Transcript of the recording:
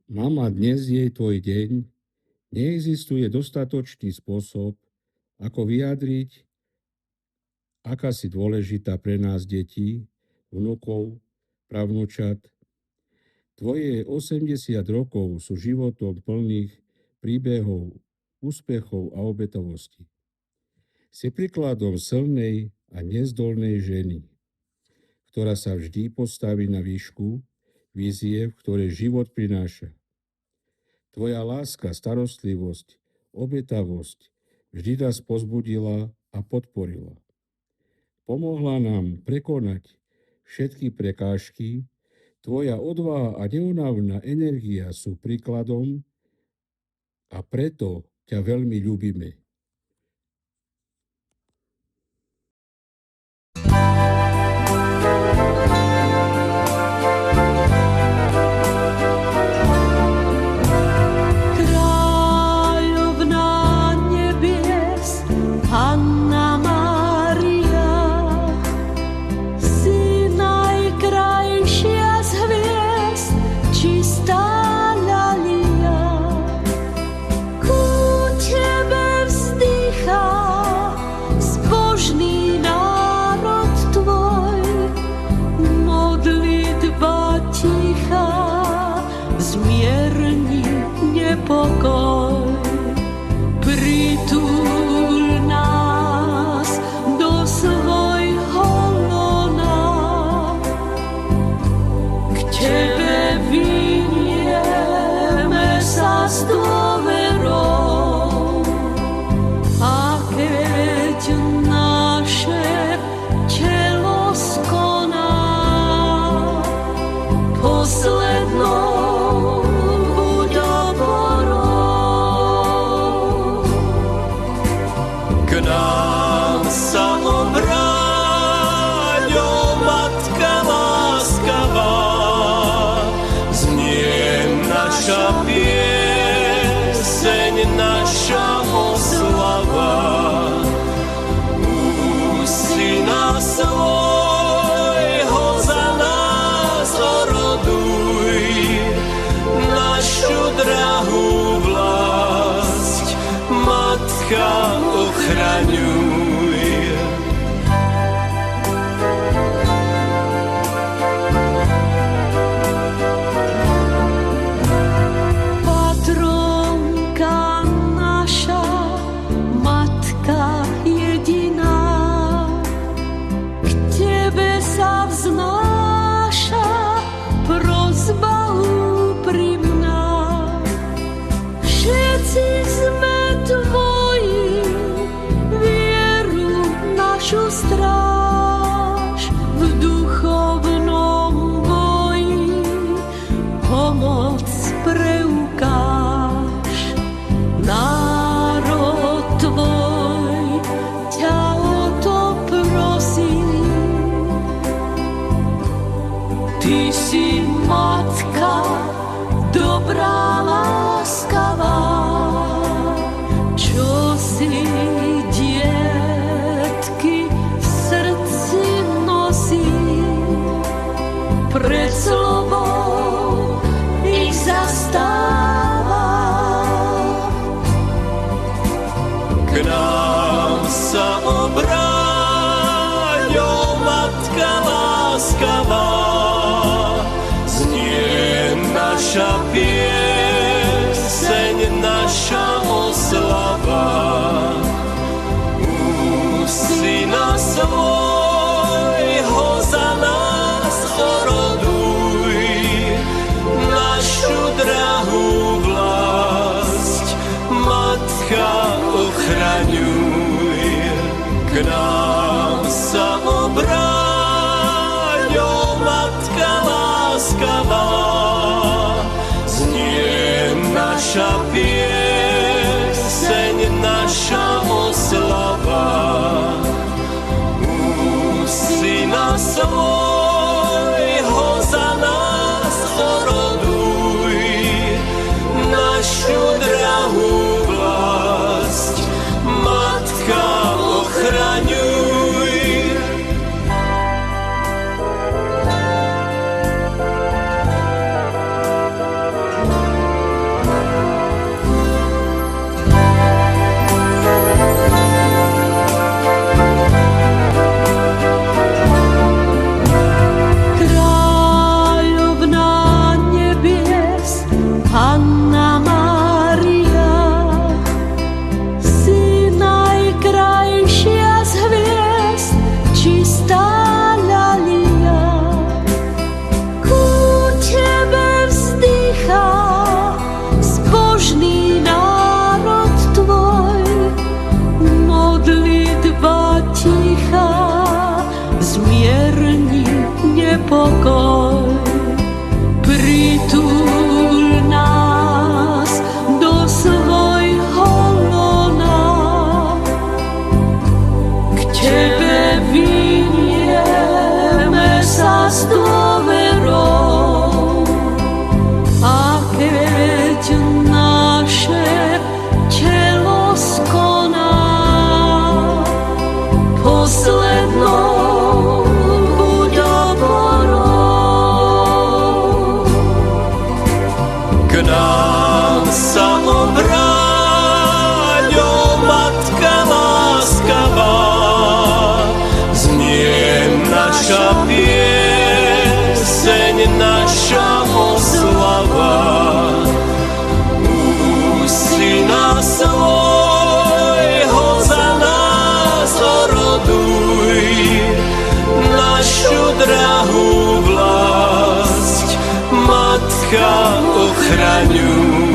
Mama, dnes je tvoj deň. Neexistuje dostatočný spôsob, ako vyjadriť, aká si dôležitá pre nás detí, vnukov, pravnúčat. Tvoje 80 rokov sú životom plných príbehov, úspechov a obetovosti. Si príkladom silnej a nezdolnej ženy, ktorá sa vždy postaví na výšku víziev, ktoré život prináša. Tvoja láska, starostlivosť, obetavosť vždy nás pozbudila a podporila. Pomohla nám prekonať všetky prekážky. Tvoja odvaha a neúnavná energia sú príkladom a preto ťa veľmi ľúbime. Pokoj, pritul nás do svojho lona, k tebe vynieme sa s dôverou, a keď naše telo skoná poslednou sa obráť, ó Matka láskavá, znie naša pieseň, naša oslava. Syna svojho za nás oroduj, našu drahú vlast, Matka ochraňuj. Stráž v duchovnom boji, pomoc preukáž. Národ tvoj ťa o to prosí. Ty si Matka dobrá, láskavá, čo si pred slovou ich zastáva. K nám sa obráť, ó Matka láskavá, znie naša pieseň, naša oslava. Syna svojho za nás oroduj, našu drahú vlast, Matka ochraňuj. K nám sa obráť, ó Matka láskavá, znie naša pieseň, naša oslava. Syna svojho za nás oroduj, našu drahú vlast, Matka ochraňuj. Matka, ochraňuj.